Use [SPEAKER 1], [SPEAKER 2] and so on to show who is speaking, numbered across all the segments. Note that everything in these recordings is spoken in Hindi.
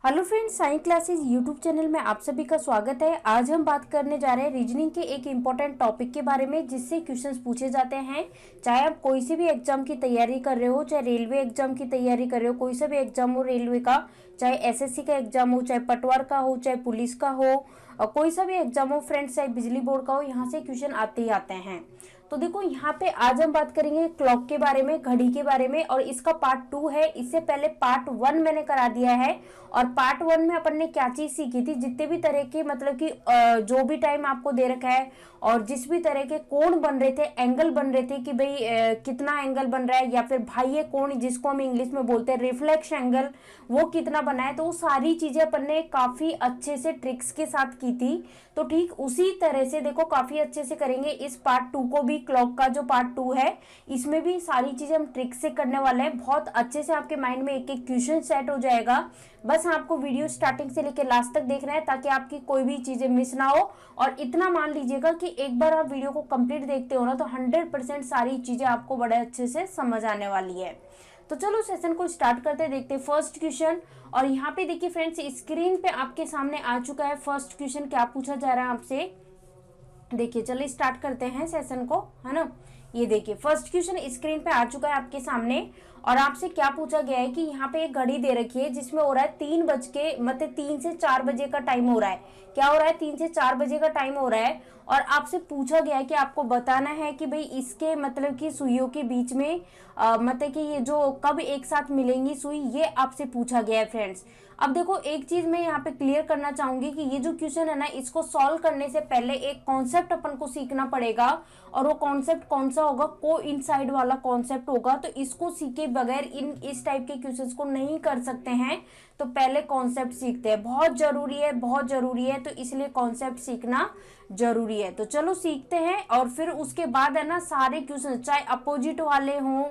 [SPEAKER 1] Hello friends, science classes YouTube channel में आप सभी का स्वागत है। आज हम बात करने जा रहे हैं रीजनिंग के एक इम्पोर्टेंट टॉपिक के बारे में जिससे क्वेश्चंस पूछे जाते हैं। चाहे आप कोई सी भी एग्जाम की तैयारी कर रहे हो, चाहे रेलवे एग्जाम की तैयारी कर रहे हो, कोई सा भी एग्जाम हो रेलवे का, चाहे एसएससी का एग्जाम हो, चाहे पटवार का हो, चाहे पुलिस का हो, और कोई सा भी एग्जाम हो फ्रेंड्स, चाहे बिजली बोर्ड का हो, यहाँ से क्वेश्चन आते ही आते हैं। तो देखो यहाँ पे आज हम बात करेंगे क्लॉक के बारे में, घड़ी के बारे में, और इसका पार्ट 2 है। इससे पहले पार्ट 1 मैंने करा दिया है। और पार्ट 1 में अपन ने क्या चीज सीखी थी, जितने भी तरह के मतलब कि जो भी टाइम आपको दे रखा है और जिस भी तरह के कोण बन रहे थे, एंगल बन रहे थे कि भाई कितना एंगल बन रहा है, या फिर बाह्य कोण जिसको हम इंग्लिश में बोलते हैं रिफ्लेक्स एंगल, वो कितना बना है। तो वो सारी चीजें अपन ने काफी अच्छे से ट्रिक्स के साथ की थी। तो ठीक उसी तरह से देखो काफी अच्छे से करेंगे इस पार्ट 2 को भी। क्लॉक का जो पार्ट 2 है इसमें भी सारी चीजें हम ट्रिक से करने वाले हैं। बहुत अच्छे से आपके माइंड में एक एक क्वेश्चन सेट हो जाएगा। बस आपको वीडियो स्टार्टिंग से लेकर लास्ट तक देखना है ताकि आपकी कोई भी चीजें मिस ना हो। और इतना मान लीजिएगा कि एक बार आप वीडियो को कंप्लीट देखते हो ना तो 100% सारी चीजें आपको बड़े अच्छे से समझ आने वाली है। तो चलो सेशन को स्टार्ट करते देखते हैं फर्स्ट क्वेश्चन। और यहाँ पे देखिए फ्रेंड्स, स्क्रीन पे आपके सामने आ चुका है फर्स्ट क्वेश्चन। क्या पूछा जा रहा है आपसे, देखिए चलिए स्टार्ट करते हैं सेशन को, है ना। ये देखिए फर्स्ट क्वेश्चन स्क्रीन पे आ चुका है आपके सामने। और आपसे क्या पूछा गया है कि यहाँ पे एक घड़ी दे रखी है जिसमें हो रहा है 3 बज के मतलब 3 से 4 बजे का टाइम हो रहा है। क्या हो रहा है, 3 से 4 बजे का टाइम हो रहा है। और आपसे पूछा गया है कि आपको बताना है कि भाई इसके मतलब कि सुइयों के बीच में मतलब कि ये जो कब एक साथ मिलेंगी सुई, ये आपसे पूछा गया है फ्रेंड्स। अब देखो एक चीज मैं यहाँ पे क्लियर करना चाहूंगी कि ये जो क्वेश्चन है ना, इसको सॉल्व करने से पहले एक कॉन्सेप्ट अपन को सीखना पड़ेगा। और वो कॉन्सेप्ट कौन सा होगा, कोइंसाइड वाला कॉन्सेप्ट होगा। तो इसको सीखे बगैर इस टाइप के क्वेश्चंस को नहीं कर सकते हैं। तो पहले कॉन्सेप्ट सीखते हैं, बहुत जरूरी है, बहुत जरूरी है। तो इसलिए कॉन्सेप्ट सीखना जरूरी है। तो चलो सीखते हैं और फिर उसके बाद है ना सारे क्वेश्चन, चाहे अपोजिट वाले हों,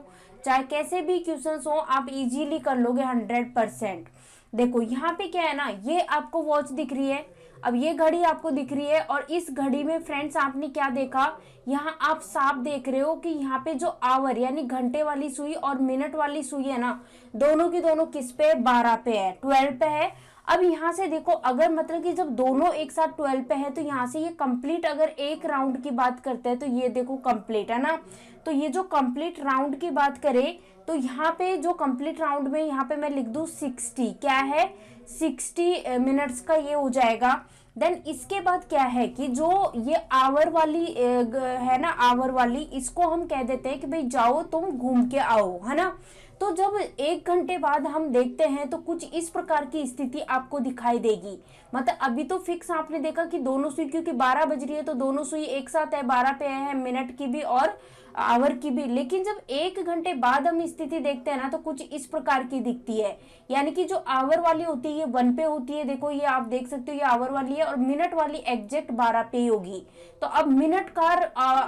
[SPEAKER 1] चाहे कैसे भी क्वेश्चंस हो, आप इजीली कर लोगे 100%। देखो यहाँ पे क्या है ना, ये आपको वॉच दिख रही है, अब ये घड़ी आपको दिख रही है। और इस घड़ी में फ्रेंड्स आपने क्या देखा, यहाँ आप साफ देख रहे हो कि यहाँ पे जो आवर यानी घंटे वाली सुई और मिनट वाली सुई है ना, दोनों की दोनों किस पे, 12 पे है, 12 पे है। अब यहाँ से देखो अगर मतलब कि जब दोनों एक साथ 12 पे है तो यहाँ से ये कंप्लीट अगर एक राउंड की बात करते हैं तो ये देखो कंप्लीट है ना। तो ये जो कंप्लीट राउंड की बात करें तो यहाँ पे जो कंप्लीट राउंड में यहाँ पे मैं लिख दूं 60, क्या है 60 मिनट्स का ये हो जाएगा। देन इसके बाद क्या है कि जो ये आवर वाली है ना, आवर वाली, इसको हम कह देते हैं कि भाई जाओ तुम घूम के आओ, है ना। तो जब 1 घंटे बाद हम देखते हैं तो कुछ इस प्रकार की स्थिति आपको दिखाई देगी। मतलब अभी तो फिक्स आपने देखा कि दोनों सुई, क्योंकि 12 बज रही है तो दोनों सुई एक साथ है, 12 पे है, मिनट की भी और आवर की भी। लेकिन जब 1 घंटे बाद हम स्थिति देखते हैं ना तो कुछ इस प्रकार की दिखती है। यानी कि जो आवर वाली होती है ये 1 पे होती है, देखो ये आप देख सकते हो ये आवर वाली है, और मिनट वाली एग्जैक्ट 12 पे ही होगी। तो अब मिनट का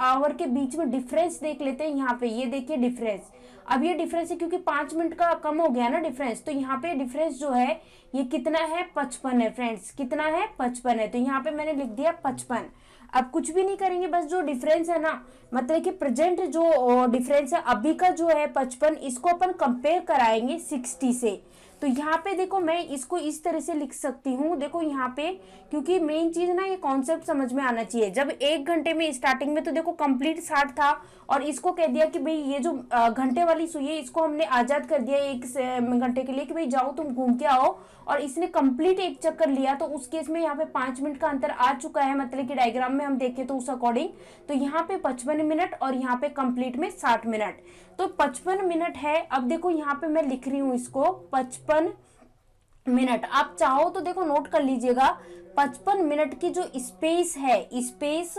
[SPEAKER 1] आवर के बीच में डिफरेंस देख लेते हैं। यहाँ पे ये देखिए डिफरेंस, अब ये डिफरेंस है क्योंकि 5 मिनट का कम हो गया ना डिफरेंस। तो यहाँ पे डिफरेंस जो है ये कितना है, 55 है फ्रेंड्स, कितना है 55 है। तो यहाँ पे मैंने लिख दिया 55। अब कुछ भी नहीं करेंगे, बस जो डिफरेंस है ना, मतलब कि प्रेजेंट जो डिफरेंस है अभी का जो है 55, इसको अपन कंपेयर कराएंगे 60 से। तो यहाँ पे देखो मैं इसको इस तरह से लिख सकती हूँ, देखो यहाँ पे, क्योंकि मेन चीज ना ये कॉन्सेप्ट समझ में आना चाहिए। जब 1 घंटे में स्टार्टिंग में तो देखो कंप्लीट 60 था, और इसको कह दिया कि भाई ये जो घंटे वाली सुई है इसको हमने आजाद कर दिया 1 घंटे के लिए कि भाई जाओ तुम घूम के आओ, और इसने कंप्लीट एक चक्कर लिया। तो उस केस में यहाँ पे 5 मिनट का अंतर आ चुका है, मतलब कि डायग्राम में हम देखें तो उस अकॉर्डिंग। तो यहाँ पे 55 मिनट और यहाँ पे कंप्लीट में 60 मिनट, तो 55 मिनट है। अब देखो यहाँ पे मैं लिख रही हूँ इसको 55 मिनट। आप चाहो तो देखो नोट कर लीजिएगा, 55 मिनट की जो स्पेस है, स्पेस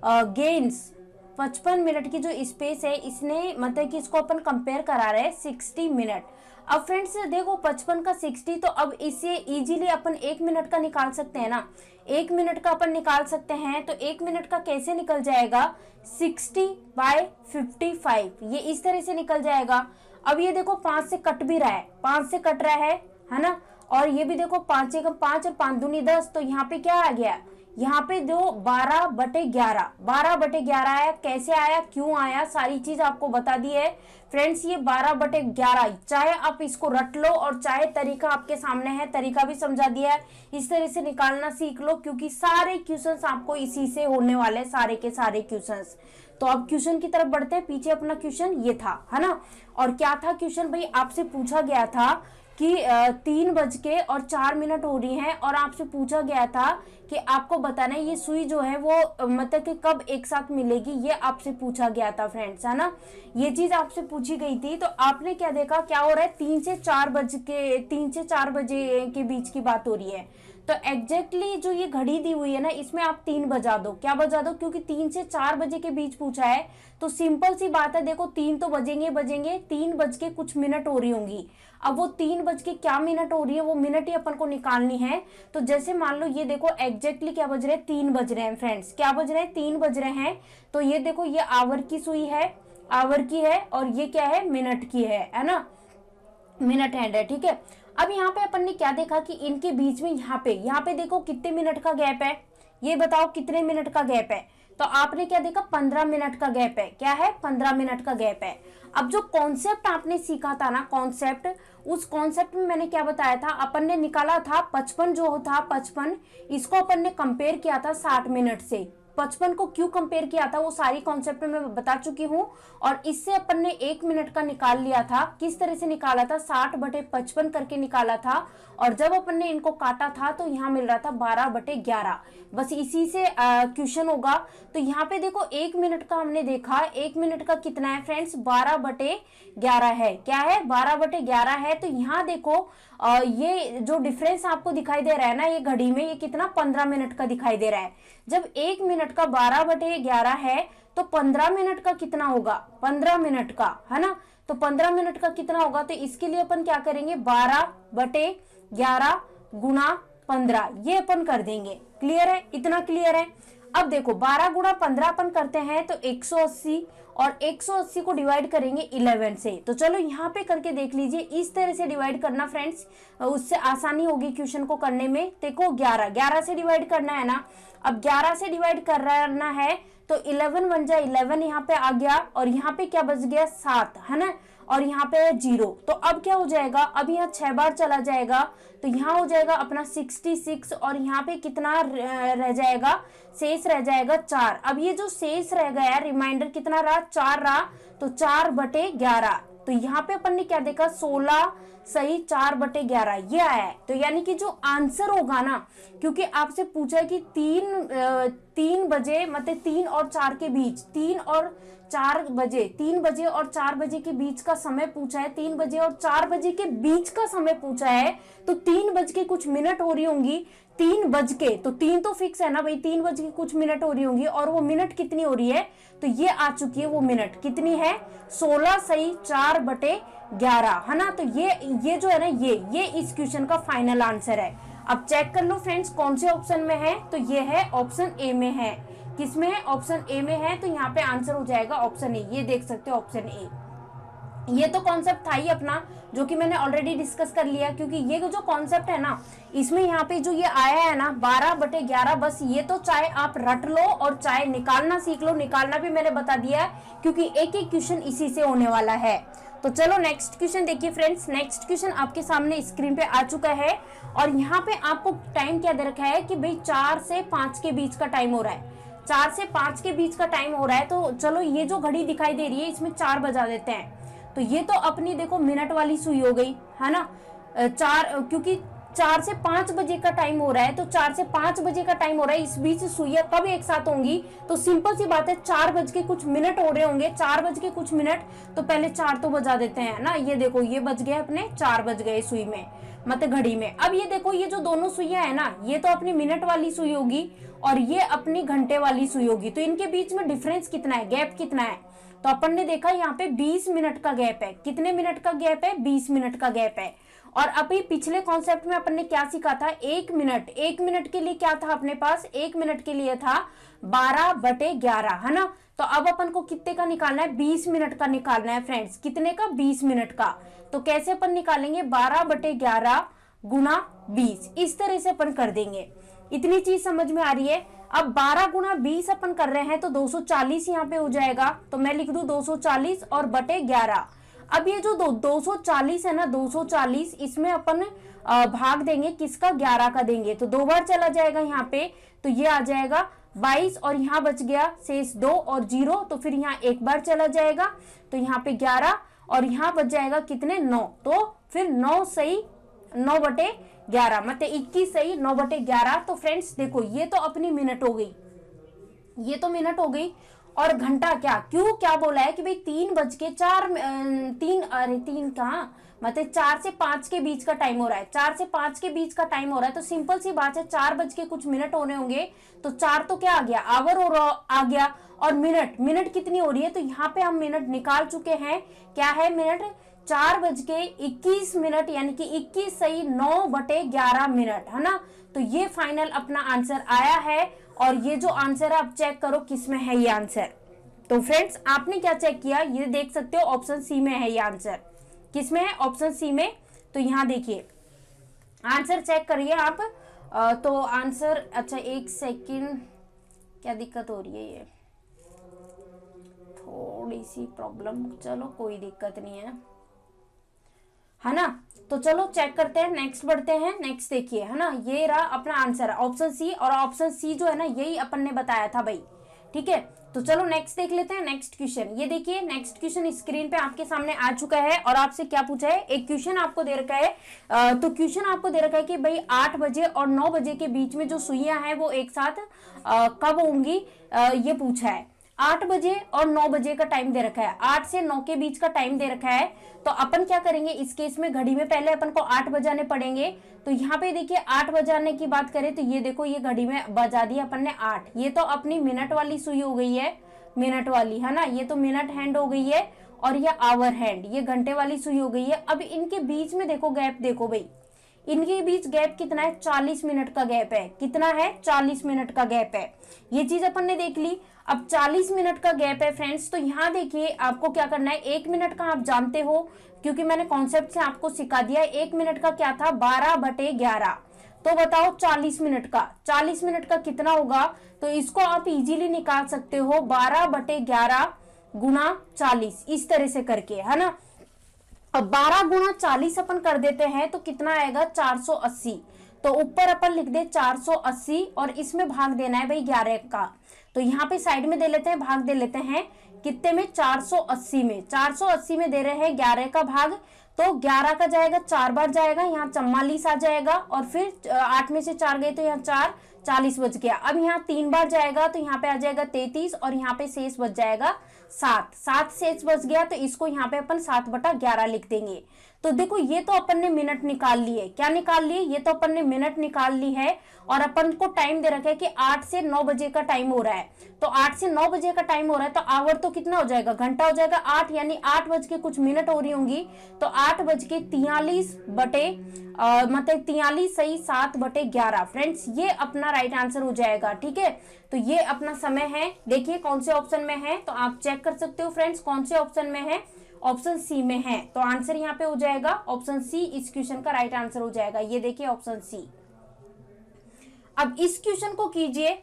[SPEAKER 1] गेन्स, 55 मिनट की जो स्पेस है इसने मतलब कि इसको अपन कंपेयर करा रहे हैं 60 मिनट। अब फ्रेंड्स देखो 55 का 60, तो अब इसे इजीली अपन 1 मिनट का निकाल सकते हैं ना, 1 मिनट का अपन निकाल सकते हैं। तो 1 मिनट का कैसे निकल जाएगा, 60/55, ये इस तरह से निकल जाएगा। अब ये देखो 5 से कट भी रहा है, 5 से कट रहा है ना। और ये भी देखो 5 एकम 5 और 5 दूनी 10, तो यहाँ पे क्या आ गया, यहाँ पे जो 12/11, 12/11 आया, कैसे आया, क्यों आया, सारी चीज आपको बता दी है फ्रेंड्स। ये 12/11, चाहे आप इसको रट लो और चाहे तरीका आपके सामने है, तरीका भी समझा दिया है, इस तरह से निकालना सीख लो, क्योंकि सारे क्वेश्चंस आपको इसी से होने वाले, सारे के सारे क्वेश्चंस। तो अब क्वेश्चन की तरफ बढ़ते हैं। पीछे अपना क्वेश्चन ये था, है ना। और क्या था क्वेश्चन भाई, आपसे पूछा गया था कि 3:04 हो रही हैं और आपसे पूछा गया था कि आपको बताना है ये सुई जो है वो मतलब कि कब एक साथ मिलेगी, ये आपसे पूछा गया था फ्रेंड्स, है ना। ये चीज आपसे पूछी गई थी। तो आपने क्या देखा, क्या हो रहा है, 3 से 4 बजे के बीच की बात हो रही है। तो एग्जैक्टली जो ये घड़ी दी हुई है ना, इसमें आप 3 बजा दो। क्या बजा दो, क्योंकि 3 से 4 बजे के बीच पूछा है, तो सिंपल सी बात है, देखो 3 तो बजेंगे, 3 बज के कुछ मिनट हो रही होंगी। अब वो 3 बज के क्या मिनट हो रही है, वो मिनट ही अपन को निकालनी है। तो जैसे मान लो ये देखो एग्जैक्टली क्या बज रहे हैं, 3 बज रहे हैं फ्रेंड्स, क्या बज रहे हैं, 3 बज रहे हैं। तो ये देखो ये आवर की सुई है, आवर की है, और ये क्या है, मिनट की है ना, मिनट हैंड है, ठीक है। अब यहाँ पे अपन ने क्या देखा कि इनके बीच में यहाँ पे देखो कितने मिनट का गैप है, ये बताओ कितने मिनट का गैप है। तो आपने क्या देखा, 15 मिनट का गैप है, क्या है, 15 मिनट का गैप है। अब जो कॉन्सेप्ट आपने सीखा था ना, कॉन्सेप्ट, उस कॉन्सेप्ट में मैंने क्या बताया था, अपन ने निकाला था 55 जो था 55, इसको अपन ने कंपेयर किया था 60 मिनट से। 55 को क्यों कंपेयर किया था वो सारी कॉन्सेप्ट में मैं बता चुकी हूँ। और इससे अपन ने 1 मिनट का निकाल लिया था। किस तरह से निकाला था, 60/55 करके निकाला था। और जब अपन ने इनको काटा था तो यहाँ मिल रहा था 12/11। बस इसी से क्वेश्चन होगा। तो यहाँ पे देखो 1 मिनट का हमने देखा, 1 मिनट का कितना है फ्रेंड्स, 12/11 है। क्या है, 12/11 है। तो यहाँ देखो ये जो डिफरेंस आपको दिखाई दे रहा है ना, ये घड़ी में, ये कितना, 15 मिनट का दिखाई दे रहा है। जब 1 मिनट का 12/11 है तो 15 मिनट का कितना होगा, 15 मिनट का, है ना। तो 15 मिनट का कितना होगा, तो इसके लिए अपन क्या करेंगे, 12/11 गुणा 15, ये अपन कर देंगे। क्लियर है, इतना क्लियर है। अब देखो 12 गुणा 15 अपन करते हैं तो 180, और 180 को डिवाइड करेंगे 11 से। तो चलो यहाँ पे करके देख लीजिए, इस तरह से डिवाइड करना फ्रेंड्स, उससे आसानी होगी क्वेश्चन को करने में। देखो 11 से डिवाइड करना है ना, अब 11 से डिवाइड करना है तो 11 बन जाए 11 यहाँ पे आ गया, और यहाँ पे क्या बच गया, 7, है ना, और यहाँ पे है 0। तो अब क्या हो जाएगा, अब यहाँ 6 बार चला जाएगा, तो यहाँ हो जाएगा अपना 66, और यहाँ पे कितना रह जाएगा, शेष रह जाएगा 4। अब ये जो शेष रह गया, रिमाइंडर कितना रहा, 4 रहा, तो 4/11। तो यहाँ पे अपन ने क्या देखा, 16 सही 4/11 ये आया है। तो यानी कि जो आंसर होगा ना, क्योंकि आपसे पूछा है कि 3 बजे, मतलब 3 और 4 के बीच, 3 और 4 बजे, 3 बजे और 4 बजे के बीच का समय पूछा है, 3 बजे और 4 बजे के बीच का समय पूछा है। तो 3 बज के कुछ मिनट हो रही होंगी, 3 बज के, तो 3 तो फिक्स है ना भाई, 3 बज के कुछ मिनट हो रही होंगी, और वो मिनट कितनी हो रही है, तो ये आ चुकी है वो मिनट, कितनी है, 16 सही 4/11, है ना। तो ये जो है ना, ये इस क्वेश्चन का फाइनल आंसर है। अब चेक कर लो फ्रेंड्स कौन से ऑप्शन में है, तो ये है ऑप्शन ए में है। किसमें है, ऑप्शन ए में है। तो यहाँ पे आंसर हो जाएगा ऑप्शन ए, ये देख सकते हो ऑप्शन ए। ये तो कॉन्सेप्ट था ही अपना, जो कि मैंने ऑलरेडी डिस्कस कर लिया, क्योंकि ये जो कॉन्सेप्ट है ना, इसमें यहाँ पे जो ये आया है ना 12/11, बस ये तो चाहे आप रट लो और चाहे निकालना सीख लो, निकालना भी मैंने बता दिया है, क्योंकि एक एक क्वेश्चन इसी से होने वाला है। तो चलो नेक्स्ट क्वेश्चन देखिए फ्रेंड्स। नेक्स्ट क्वेश्चन आपके सामने स्क्रीन पे आ चुका है, और यहाँ पे आपको टाइम क्या दे रखा है कि भाई 4 से 5 के बीच का टाइम हो रहा है, 4 से 5 के बीच का टाइम हो रहा है। तो चलो ये जो घड़ी दिखाई दे रही है, इसमें 4 बजा देते हैं। तो ये तो अपनी देखो मिनट वाली सुई हो गई, है ना, 4, क्योंकि 4 से 5 बजे का टाइम हो रहा है, तो 4 से 5 बजे का टाइम हो रहा है, इस बीच सुइयां कब एक साथ होंगी, तो सिंपल सी बात है 4 बज के कुछ मिनट हो रहे होंगे, 4 बज के कुछ मिनट, तो पहले 4 तो बजा देते हैं ना। ये देखो ये बज गए अपने 4 बज गए सुई में, मतलब घड़ी में। अब ये देखो ये जो दोनों सुइयां है ना, ये तो अपनी मिनट वाली सुई होगी और ये अपनी घंटे वाली सुई होगी। तो इनके बीच में डिफरेंस कितना है, गैप कितना है, तो अपन ने देखा यहाँ पे 20 मिनट का गैप है। कितने मिनट का गैप है, 20 मिनट का गैप है। और अभी पिछले कॉन्सेप्ट में अपन ने क्या सीखा था, 1 मिनट, 1 मिनट के लिए क्या था अपने पास, 1 मिनट के लिए था 12/11, है ना। तो अब अपन को कितने का निकालना है, 20 मिनट का निकालना है फ्रेंड्स। कितने का, 20 मिनट का। तो कैसे अपन निकालेंगे, 12/11 गुणा 20, इस तरह से अपन कर देंगे। इतनी चीज समझ में आ रही है। अब 12 गुणा 20 अपन कर रहे हैं तो 240 यहाँ पे हो जाएगा, तो मैं लिख दूं 240 और बटे 11। अब ये जो 240 है ना, 240 इसमें अपन भाग देंगे किसका, 11 का देंगे, तो 2 बार चला जाएगा यहाँ पे, तो ये आ जाएगा 22 और यहाँ बच गया शेष 2 और 0, तो फिर यहाँ एक बार चला जाएगा, तो यहाँ पे 11 और यहाँ बच जाएगा कितने, 9, तो फिर 9 सही 9 बटे 11 मतलब 21 सही 9 बटे 11। तो फ्रेंड्स देखो ये तो अपनी मिनट हो गई, ये तो मिनट हो गई। और घंटा क्या, क्यों क्या बोला है कि भाई 3:04 3 कहाँ मतलब 4 से 5 के बीच का टाइम हो रहा है, 4 से 5 के बीच का टाइम हो रहा है, तो सिंपल सी बात है 4 बज के कुछ मिनट होने होंगे, तो 4 तो क्या आ गया, आवर और आ गया, और मिनट कितनी हो रही है, तो यहाँ पे हम मिनट निकाल चुके हैं, क्या है मिनट, 4:21 यानी कि 21 सही 9 बटे 11 मिनट, है ना। तो ये फाइनल अपना आंसर आया है, और ये जो आंसर है आप चेक करो किसमें है ये आंसर। तो फ्रेंड्स आपने क्या चेक किया, ये देख सकते हो ऑप्शन सी में है ये आंसर, किसमें है, ऑप्शन सी में। तो यहाँ देखिए आंसर चेक करिए आप। तो आंसर, अच्छा एक सेकंड, क्या दिक्कत हो रही है, ये थोड़ी सी प्रॉब्लम, चलो कोई दिक्कत नहीं है ना। तो चलो चेक करते हैं, नेक्स्ट बढ़ते हैं। नेक्स्ट देखिए, है ना, ये रहा अपना आंसर ऑप्शन सी, और ऑप्शन सी जो है ना यही अपन ने बताया था भाई, ठीक है। तो चलो नेक्स्ट देख लेते हैं, नेक्स्ट क्वेश्चन। ये देखिए नेक्स्ट क्वेश्चन स्क्रीन पे आपके सामने आ चुका है, और आपसे क्या पूछा है, एक क्वेश्चन आपको दे रखा है। तो क्वेश्चन आपको दे रखा है कि भाई 8 बजे और 9 बजे के बीच में जो सुइयां हैं वो एक साथ कब होंगी, ये पूछा है। 8 बजे और 9 बजे का टाइम दे रखा है, 8 से 9 के बीच का टाइम दे रखा है। तो अपन क्या करेंगे इस केस में, घड़ी में पहले अपन को 8 बजाने पड़ेंगे। तो यहाँ पे देखिए 8 बजाने की बात करें तो ये देखो ये घड़ी में बजा दिया अपन ने 8, ये तो अपनी मिनट वाली सुई हो गई है, मिनट वाली, है ना, ये तो मिनट हैंड हो गई है, और ये आवर हैंड, ये घंटे वाली सुई हो गई है। अब इनके बीच में देखो गैप, देखो भाई इनके बीच गैप कितना है, 40 मिनट का गैप है, कितना है, 40 मिनट का गैप है। ये चीज अपन ने देख ली। अब 40 मिनट का गैप है फ्रेंड्स, तो यहाँ देखिए आपको क्या करना है, 1 मिनट का आप जानते हो क्योंकि मैंने कॉन्सेप्ट से आपको सिखा दिया है। 1 मिनट का क्या था, 12/11, तो बताओ 40 मिनट का, 40 मिनट का कितना होगा, तो इसको आप इजीली निकाल सकते हो 12/11 गुणा 40, इस तरह से करके, है ना। अब 12 गुणा 40 अपन कर देते हैं तो कितना आएगा, 480। तो ऊपर अपन लिख दे 480, और इसमें भाग देना है भाई 11 का, तो यहाँ पे साइड में दे लेते हैं, भाग दे लेते हैं कितने में, 480 में, 480 में दे रहे हैं 11 का भाग, तो 11 का जाएगा 4 बार जाएगा, यहाँ 44 आ जाएगा, और फिर 8 में से 4 गए तो यहाँ 4, 40 बच गया। अब यहाँ 3 बार जाएगा तो यहाँ पे आ जाएगा 33, और यहाँ पे शेष बच जाएगा 7 शेष बच गया, तो इसको यहाँ पे अपन 7/11 लिख देंगे। तो देखो ये तो अपन ने मिनट निकाल लिए, क्या निकाल लिए, ये तो अपन ने मिनट निकाल ली है, और अपन को टाइम दे रखा है कि 8 से 9 बजे का टाइम हो रहा है। तो 8 से 9 बजे का टाइम हो रहा है, तो आवर तो कितना हो जाएगा, घंटा हो जाएगा 8, यानी 8 बज के कुछ मिनट हो रही होंगी, तो 8:43 मतलब 43 सही 7/11। फ्रेंड्स ये अपना राइट आंसर हो जाएगा, ठीक है। तो ये अपना समय है, देखिए कौन से ऑप्शन में है, तो आप चेक कर सकते हो फ्रेंड्स कौन से ऑप्शन में है, ऑप्शन सी में है। तो आंसर यहाँ पे हो जाएगा ऑप्शन सी, इस क्वेश्चन का राइट आंसर हो जाएगा, ये देखिए ऑप्शन सी। अब इस क्वेश्चन को कीजिए,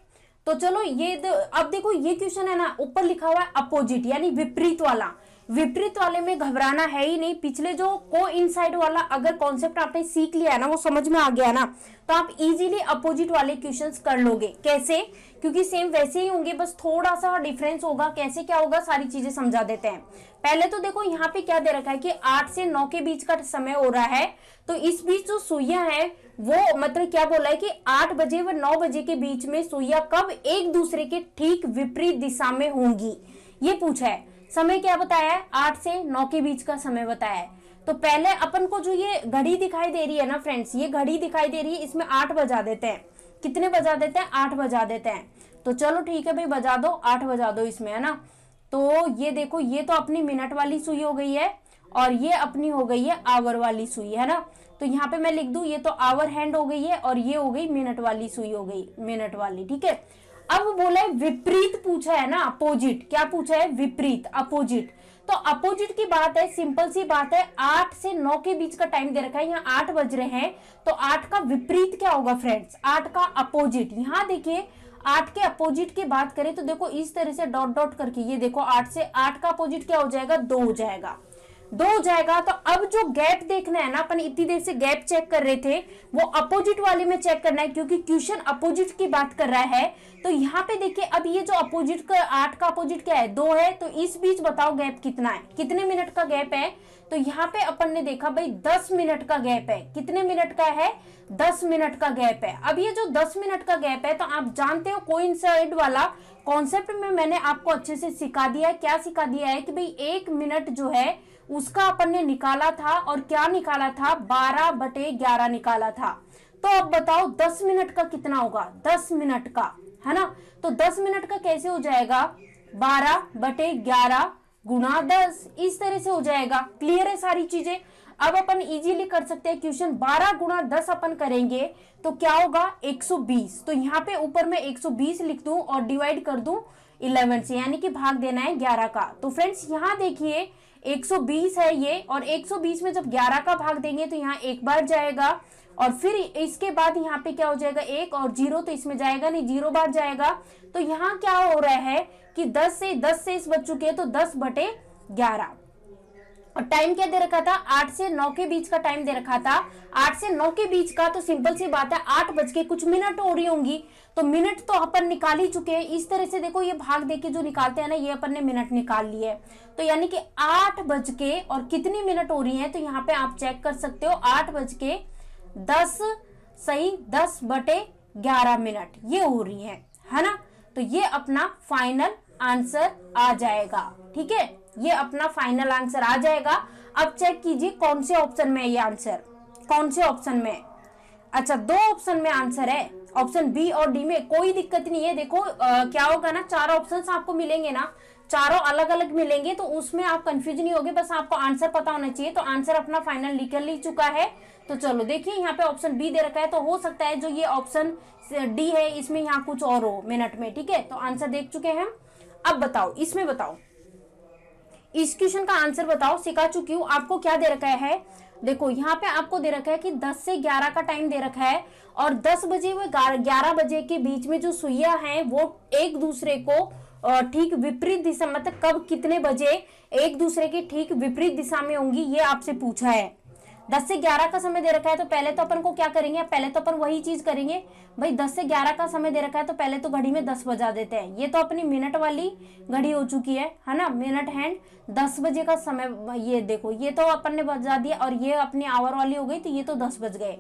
[SPEAKER 1] तो चलो ये अब देखो ये क्वेश्चन है ना, ऊपर लिखा हुआ है अपोजिट यानी विपरीत वाला, विपरीत वाले में घबराना है ही नहीं। पिछले जो कोइंसाइड वाला अगर कॉन्सेप्ट आपने सीख लिया है ना, वो समझ में आ गया ना, तो आप इजीली अपोजिट वाले क्वेश्चंस कर लोगे। कैसे, क्योंकि सेम वैसे ही होंगे, बस थोड़ा सा डिफरेंस होगा। कैसे क्या होगा, सारी चीजें समझा देते हैं। पहले तो देखो यहाँ पे क्या दे रखा है कि 8 से 9 के बीच का समय हो रहा है, तो इस बीच जो सुइयां हैं वो मतलब क्या बोला है कि 8 बजे व 9 बजे के बीच में सुइयां कब एक दूसरे के ठीक विपरीत दिशा में होंगी, ये पूछा है। समय क्या बताया है, 8 से 9 के बीच का समय बताया है। तो पहले अपन को जो ये घड़ी दिखाई दे रही है ना फ्रेंड्स, ये घड़ी दिखाई दे रही है, इसमें 8 बजा देते हैं। कितने बजा देते हैं, 8 बजा देते हैं। तो चलो ठीक है भाई, बजा दो, 8 बजा दो इसमें, है ना। तो ये देखो ये तो अपनी मिनट वाली सुई हो गई है, और ये अपनी हो गई है आवर वाली सुई, है ना। तो यहाँ पे मैं लिख दूं ये तो आवर हैंड हो गई है, और ये हो गई मिनट वाली सुई हो गई, मिनट वाली, ठीक है। अब बोला है विपरीत पूछा है ना, अपोजिट, क्या पूछा है, विपरीत, अपोजिट। तो अपोजिट की बात है, सिंपल सी बात है, 8 से 9 के बीच का टाइम दे रखा है, यहाँ 8 बज रहे हैं, तो 8 का विपरीत क्या होगा फ्रेंड्स, 8 का अपोजिट। यहाँ देखिए 8 के अपोजिट की बात करें तो देखो इस तरह से डॉट डॉट करके, ये देखो 8 से 8 का अपोजिट क्या हो जाएगा, 2 हो जाएगा, 2 हो जाएगा। तो अब जो गैप देखना है ना, अपन इतनी देर से गैप चेक कर रहे थे, वो अपोजिट वाले में चेक करना है, क्योंकि क्वेश्चन अपोजिट की बात कर रहा है। तो यहाँ पे देखिए अब ये जो अपोजिट का 8 का अपोजिट क्या है, 2 है, तो इस बीच बताओ गैप कितना है, कितने मिनट का गैप है। तो यहाँ पे अपन ने देखा भाई 10 मिनट का गैप है, कितने मिनट का है, 10 मिनट का गैप है। अब ये जो 10 मिनट का गैप है, तो आप जानते हो कोइंसाइड वाला कॉन्सेप्ट में मैंने आपको अच्छे से सिखा दिया है। क्या सिखा दिया है कि भाई 1 मिनट जो है उसका अपन ने निकाला था, और क्या निकाला था, 12/11 निकाला था। तो अब बताओ 10 मिनट का कितना होगा, 10 मिनट का, है ना। तो 10 मिनट का कैसे हो जाएगा, 12/11 गुणा 10, इस तरह से हो जाएगा। क्लियर है सारी चीजें। अब अपन इजीली कर सकते हैं क्वेश्चन, 12 गुणा 10 अपन करेंगे तो क्या होगा, 120। तो यहाँ पे ऊपर में 120 लिख दूं और डिवाइड कर दूं 11 से, यानी कि भाग देना है 11 का। तो फ्रेंड्स यहाँ देखिए 120 है ये, और 120 में जब 11 का भाग देंगे तो यहाँ एक बार जाएगा, और फिर इसके बाद यहाँ पे क्या हो जाएगा, 1 और 0, तो इसमें जाएगा नहीं, 0 बार जाएगा। तो यहाँ क्या हो रहा है कि 10 से इस बच चुके हैं, तो 10/11। और टाइम क्या दे रखा था, 8 से 9 के बीच का टाइम दे रखा था, 8 से 9 के बीच का। तो सिंपल सी बात है 8 बज के कुछ मिनट हो रही होंगी, तो मिनट तो अपन निकाल ही चुके हैं। इस तरह से देखो ये भाग देके जो निकालते हैं ना, ये अपन ने मिनट निकाल लिए। तो यानी कि 8 बज के और कितनी मिनट हो रही है, तो यहाँ पे आप चेक कर सकते हो, 8 बज के 10 सही 10/11 मिनट ये हो रही है ना। तो ये अपना फाइनल आंसर आ जाएगा, ठीक है, ये अपना फाइनल आंसर आ जाएगा। अब चेक कीजिए कौन से ऑप्शन में है ये आंसर, कौन से ऑप्शन में। अच्छा 2 ऑप्शन में आंसर है, ऑप्शन बी और डी में, कोई दिक्कत नहीं है। देखो क्या होगा ना, 4 ऑप्शंस आपको मिलेंगे ना, चारों अलग अलग मिलेंगे, तो उसमें आप कंफ्यूज नहीं होगे, बस आपको आंसर पता होना चाहिए। तो आंसर अपना फाइनल निकल ही चुका है। तो चलो देखिए यहाँ पे ऑप्शन बी दे रखा है, तो हो सकता है जो ये ऑप्शन डी है इसमें यहाँ कुछ और हो मिनट में, ठीक है। तो आंसर देख चुके हैं हम। अब बताओ इसमें, बताओ इस क्वेश्चन का आंसर बताओ, सिखा चुकी हूँ। आपको क्या दे रखा है, देखो यहाँ पे आपको दे रखा है कि 10 से 11 का टाइम दे रखा है, और 10 बजे व 11 बजे के बीच में जो सुइयां हैं वो एक दूसरे को ठीक विपरीत दिशा, मतलब कब कितने बजे एक दूसरे की ठीक विपरीत दिशा में होंगी, ये आपसे पूछा है। 10 से 11 का समय दे रखा है, तो पहले तो अपन को क्या करेंगे, पहले तो अपन वही चीज करेंगे भाई, 10 से 11 का समय दे रखा है, तो पहले तो घड़ी में 10 बजा देते हैं। ये तो अपनी मिनट वाली घड़ी हो चुकी है ना, मिनट हैंड 10 बजे का समय, ये देखो ये तो अपन ने बजा दिया, और ये अपनी आवर वाली हो गई, तो ये तो 10 बज गए।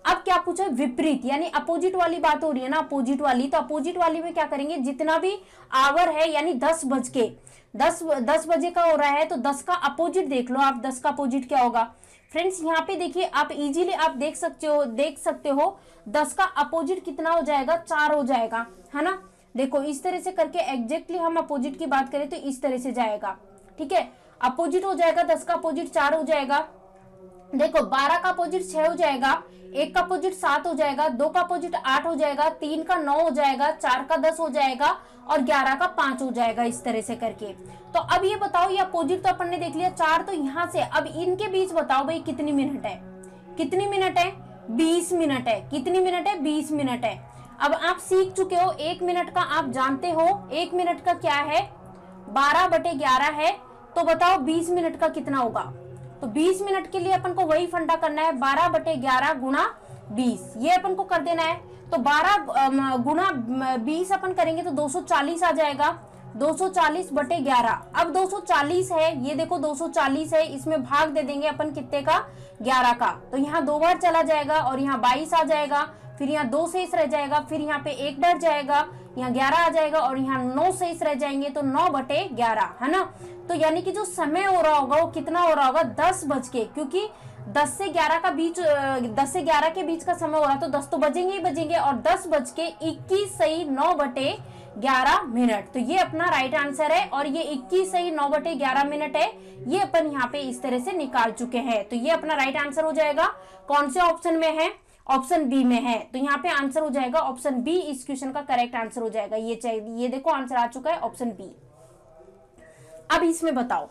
[SPEAKER 1] अब क्या पूछा, विपरीत, यानी अपोजिट वाली बात हो रही है ना, अपोजिट वाली। तो अपोजिट वाली में क्या करेंगे, जितना भी आवर है, यानी 10 बज के 10 बजे का हो रहा है, तो 10 का अपोजिट देख लो आप, 10 का अपोजिट क्या होगा फ्रेंड्स। यहाँ पे देखिए आप इजीली आप देख सकते हो 10 का अपोजिट कितना हो जाएगा, 4 हो जाएगा, है ना। देखो इस तरह से करके एग्जैक्टली हम अपोजिट की बात करें तो इस तरह से जाएगा, ठीक है। अपोजिट हो जाएगा, 10 का अपोजिट 4 हो जाएगा। देखो 12 का अपोजिट 6 हो जाएगा, 1 का अपोजिट 7 हो जाएगा, 2 का अपोजिट 8 हो जाएगा, 3 का 9 हो जाएगा, 4 का 10 हो जाएगा, और 11 का 5 हो जाएगा, इस तरह से करके। तो अब ये बताओ, ये अपोजिट तो अपन ने देख लिया 4, तो यहाँ से अब इनके बीच बताओ भाई कितनी मिनट है, कितनी मिनट है, 20 मिनट है। कितनी मिनट है, 20 मिनट है। अब आप सीख चुके हो 1 मिनट का, आप जानते हो 1 मिनट का क्या है, 12/11 है। तो बताओ 20 मिनट का कितना होगा। तो 20 मिनट के लिए अपन को वही फंडा करना है, 12/11 गुणा 20, ये अपन को कर देना है। तो 12 गुणा 20 अपन करेंगे तो 240 आ जाएगा, 240/11। अब 240 है, ये देखो 240 है, इसमें भाग दे देंगे अपन कितने का, 11 का। तो यहाँ 2 बार चला जाएगा, और यहाँ 22 आ जाएगा, फिर यहाँ 2 शेष रह जाएगा, फिर यहाँ पे 1 बार जाएगा, यहाँ 11 आ जाएगा, और यहाँ 9 शेष रह जाएंगे, तो 9/11, है ना। तो यानी कि जो समय हो रहा होगा वो कितना हो रहा होगा, 10 बज के, क्योंकि 10 से 11 का बीच 10 से 11 के बीच का समय हो रहा है, तो 10 तो बजेंगे ही बजेंगे, और 10 बज के 21 सही 9/11 मिनट। तो ये अपना राइट आंसर है, और ये 21 सही 9/11 मिनट है, ये अपन यहाँ पे इस तरह से निकाल चुके हैं। तो ये अपना राइट आंसर हो जाएगा। कौन से ऑप्शन में है, ऑप्शन बी में है। तो यहाँ पे आंसर हो जाएगा ऑप्शन बी, इस क्वेश्चन का करेक्ट आंसर हो जाएगा। ये देखो आंसर आ चुका है ऑप्शन बी। अब इसमें बताओ,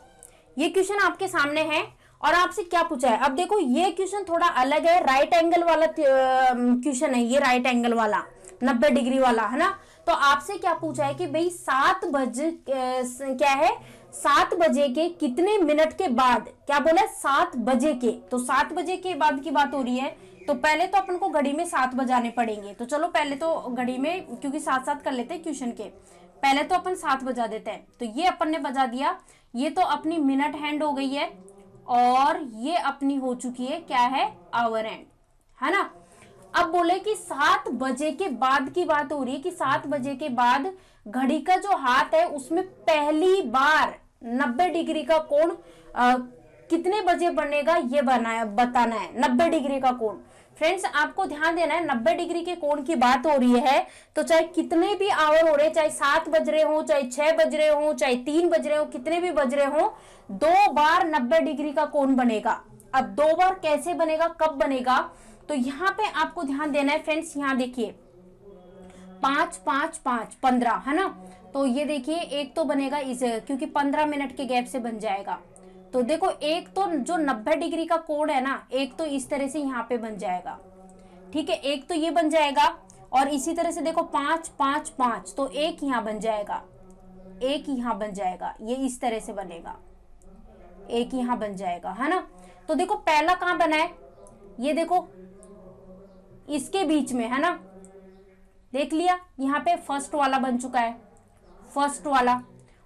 [SPEAKER 1] ये क्वेश्चन आपके सामने है और आपसे क्या पूछा है। अब देखो ये क्वेश्चन थोड़ा अलग है, राइट एंगल वाला क्वेश्चन है ये, राइट एंगल वाला 90 डिग्री वाला है ना। तो आपसे क्या पूछा है कि भाई 7 बजे क्या है, 7 बजे के कितने मिनट के बाद, क्या बोला है 7 बजे के, तो 7 बजे के बाद की बात हो रही है। तो पहले तो अपन को घड़ी में 7 बजाने पड़ेंगे, तो चलो पहले तो घड़ी में, क्योंकि साथ साथ कर लेते हैं क्वेश्चन के, पहले तो अपन 7 बजा देते हैं। तो ये अपन ने बजा दिया, ये तो अपनी मिनट हैंड हो गई है और ये अपनी हो चुकी है क्या है, आवर हैंड, है ना। अब बोले कि 7 बजे के बाद की बात हो रही है कि 7 बजे के बाद घड़ी का जो हाथ है उसमें पहली बार 90 डिग्री का कोण कितने बजे बनेगा ये बताना है। 90 डिग्री का कोण फ्रेंड्स आपको ध्यान देना है, 90 डिग्री के कोण की बात हो रही है। तो चाहे कितने भी आवर हो रहे, चाहे 7 बज रहे हो, चाहे 6 बज रहे हो, चाहे 3 बज रहे हो, कितने भी बज रहे हो, 2 बार 90 डिग्री का कोण बनेगा। अब 2 बार कैसे बनेगा, कब बनेगा, तो यहाँ पे आपको ध्यान देना है फ्रेंड्स। यहाँ देखिए 5 5 5 15 है ना। तो ये देखिए एक तो बनेगा इस, क्योंकि 15 मिनट के गैप से बन जाएगा। तो देखो एक तो जो 90 डिग्री का कोण है ना, एक तो इस तरह से यहाँ पे बन जाएगा, ठीक है, एक तो ये बन जाएगा। और इसी तरह से देखो 5 5 5, तो एक यहाँ बन जाएगा, एक यहाँ बन जाएगा, ये इस तरह से बनेगा, एक यहाँ बन जाएगा, है ना। तो देखो पहला कहाँ बना है, ये देखो इसके बीच में, है ना, देख लिया, यहाँ पे फर्स्ट वाला बन चुका है, फर्स्ट वाला।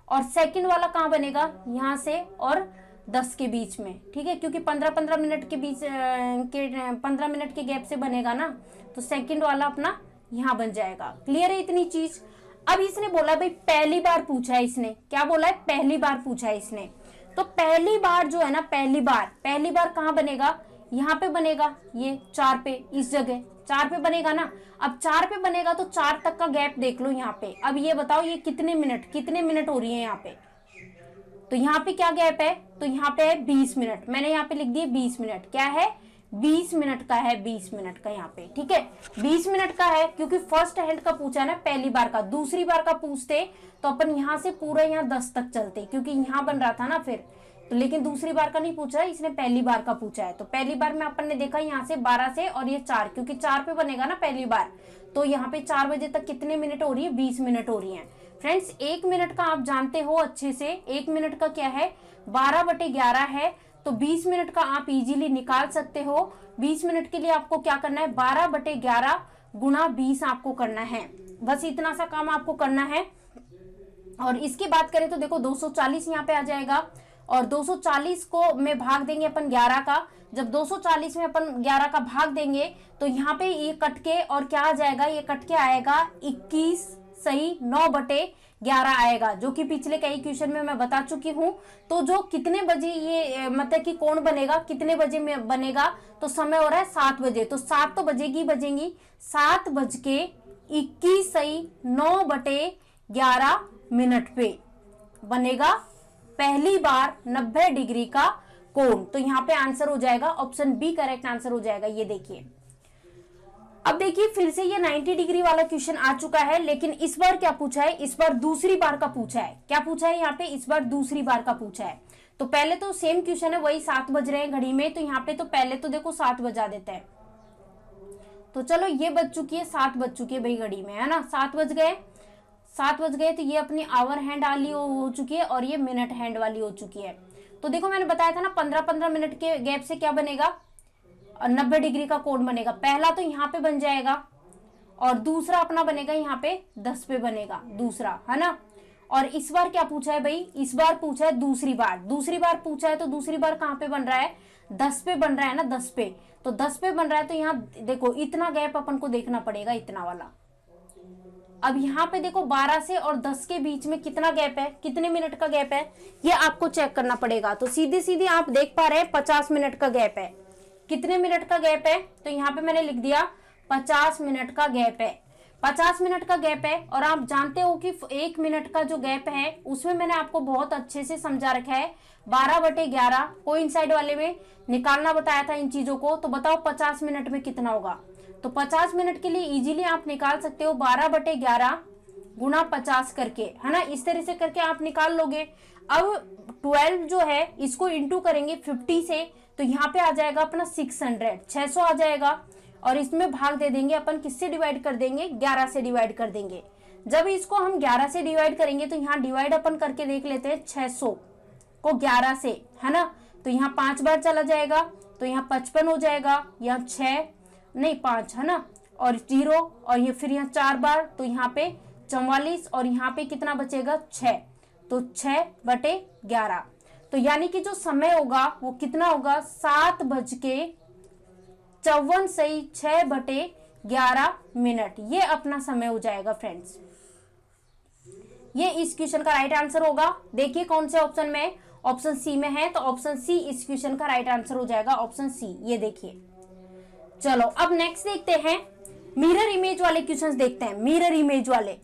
[SPEAKER 1] और सेकंड वाला कहाँ बनेगा, यहाँ से और 10 के बीच में, ठीक है, क्योंकि 15-15 मिनट के बीच के 15 मिनट के गैप से बनेगा ना। तो सेकंड वाला अपना यहाँ बन जाएगा। क्लियर है इतनी चीज। अब इसने बोला भाई पहली बार पूछा है इसने, क्या बोला है, पहली बार पूछा है इसने। तो पहली बार जो है ना, पहली बार कहाँ बनेगा, यहाँ पे बनेगा, ये 4 पे, इस जगह 4 पे बनेगा ना। अब 4 पे बनेगा तो 4 तक का गैप देख लो यहाँ पे। अब ये बताओ ये कितने मिनट हो रही है यहाँ पे। तो यहाँ पे क्या गैप है, तो यहाँ पे है 20 मिनट, मैंने यहाँ पे लिख दिए 20 मिनट, क्या है 20 मिनट का है, 20 मिनट का यहाँ पे, ठीक है 20 मिनट का है। क्योंकि फर्स्ट हैंड का पूछा ना, पहली बार का, दूसरी बार का पूछते तो अपन यहाँ से पूरा यहाँ 10 तक चलते, क्योंकि यहाँ बन रहा था ना फिर। तो लेकिन दूसरी बार का नहीं पूछा है, इसने पहली बार का पूछा है। तो पहली बार में अपन ने देखा यहाँ से 12 से, और ये 4, क्योंकि 4 पे बनेगा ना पहली बार। तो यहाँ पे 4 बजे तक कितने मिनट हो रही है, 20 मिनट हो रही है। फ्रेंड्स 1 मिनट का आप जानते हो अच्छे से, 1 मिनट का क्या है, 12/11 है। तो 20 मिनट का आप इजीली निकाल सकते हो। 20 मिनट के लिए आपको क्या करना है, 12/11 गुणा 20 आपको करना है, बस इतना सा काम आपको करना है। और इसकी बात करें तो देखो 240 यहाँ पे आ जाएगा, और 240 को में भाग देंगे अपन 11 का। जब 240 में अपन 11 का भाग देंगे तो यहाँ पे ये कट के और क्या आ जाएगा, ये कट के आएगा 21 सही 9/11 आएगा, जो कि पिछले कई क्वेश्चन में मैं बता चुकी हूँ। तो जो कितने बजे ये मतलब कि कौन बनेगा, कितने बजे में बनेगा, तो समय हो रहा है 7 बजे। तो 7 तो बजेगी 7:21 सही 9/11 मिनट पे बनेगा पहली बार 90 डिग्री का कोण। तो यहाँ पे आंसर हो जाएगा ऑप्शन बी करेक्ट आंसर हो जाएगा। ये देखिए, अब देखिए फिर से ये 90 डिग्री वाला क्वेश्चन आ चुका है, लेकिन इस बार क्या पूछा है, इस बार दूसरी बार का पूछा है। क्या पूछा है यहाँ पे, इस बार दूसरी बार का पूछा है। तो पहले तो सेम क्वेश्चन है, वही 7 बज रहे हैं घड़ी में, तो यहाँ पे तो पहले तो देखो 7 बजा देते हैं। तो चलो ये बज चुकी है, 7 बज चुकी है भाई घड़ी में, है ना, 7 बज गए। तो ये अपनी आवर हैंड वाली हो चुकी है और ये मिनट हैंड वाली हो चुकी है। तो देखो मैंने बताया था ना 15-15 मिनट के गैप से क्या बनेगा, 90 डिग्री का कोण बनेगा। पहला तो यहाँ पे बन जाएगा और दूसरा अपना बनेगा यहाँ पे 10 पे बनेगा दूसरा, है ना। और इस बार क्या पूछा है भाई, इस बार पूछा है दूसरी बार पूछा है। तो दूसरी बार कहाँ पे बन रहा है, 10 पे बन रहा है ना, 10 पे। तो 10 पे बन रहा है तो यहाँ देखो इतना गैप अपन को देखना पड़ेगा, इतना वाला। अब यहाँ पे देखो 12 से और 10 के बीच में कितना गैप है, कितने मिनट का गैप है, ये आपको चेक करना पड़ेगा। तो सीधे सीधे आप देख पा रहे हैं 50 मिनट का गैप है। कितने मिनट का गैप है, तो यहाँ पे मैंने लिख दिया 50 मिनट का गैप है। 50 मिनट का गैप है। और आप जानते हो कि 1 मिनट का जो गैप है उसमें मैंने आपको बहुत अच्छे से समझा रखा है, 12/11 कोइंसाइड वाले में निकालना बताया था इन चीजों को। तो बताओ 50 मिनट में कितना होगा। तो 50 मिनट के लिए इजीली आप निकाल सकते हो 12/11 गुणा 50 करके, है ना, इस तरह से करके आप निकाल लोगे। अब 12 जो है इसको इंटू करेंगे 50 से, तो यहाँ पे आ जाएगा अपना 600 आ जाएगा, और इसमें भाग दे देंगे अपन, किससे डिवाइड कर देंगे, 11 से डिवाइड कर देंगे। जब इसको हम 11 से डिवाइड करेंगे तो यहाँ डिवाइड अपन करके देख लेते हैं 600 को 11 से, है ना, तो यहाँ 5 बार चला जाएगा, तो यहाँ 55 हो जाएगा, यहाँ 5 है ना, और 0, और ये फिर यहाँ 4 बार, तो यहाँ पे 44, और यहाँ पे कितना बचेगा 6, तो 6/11। तो यानी कि जो समय होगा वो कितना होगा, 7:54 सही 6/11 ये अपना समय हो जाएगा फ्रेंड्स। ये इस क्वेश्चन का राइट आंसर होगा। देखिए कौन से ऑप्शन में, ऑप्शन सी में है, तो ऑप्शन सी इस क्वेश्चन का राइट आंसर हो जाएगा, ऑप्शन सी। ये देखिए, चलो अब नेक्स्ट देखते हैं, मिरर इमेज वाले क्वेश्चंस देखते हैं, मिरर इमेज वाले,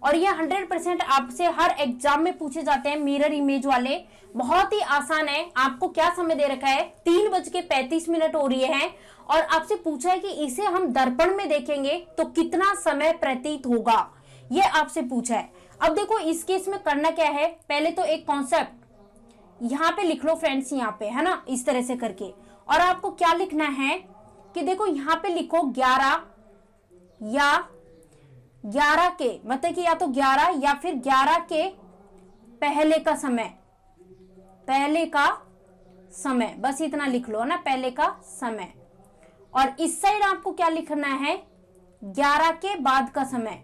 [SPEAKER 1] और ये 100% आपसे हर एग्जाम में पूछे जाते हैं मिरर इमेज वाले। बहुत ही आसान है। आपको क्या समय दे रखा है, 3:35 हो रही है, और आपसे पूछा है कि इसे हम दर्पण में देखेंगे तो कितना समय प्रतीत होगा, ये आपसे पूछा है। अब देखो इस केस में करना क्या है, पहले तो एक कॉन्सेप्ट यहाँ पे लिख लो फ्रेंड्स, यहाँ पे, है ना, इस तरह से करके, और आपको क्या लिखना है कि देखो यहाँ पे लिखो 11 या 11 के, मतलब कि या तो 11 या फिर 11 के पहले का समय, पहले का समय, बस इतना लिख लो ना, पहले का समय। और इस साइड आपको क्या लिखना है, 11 के बाद का समय,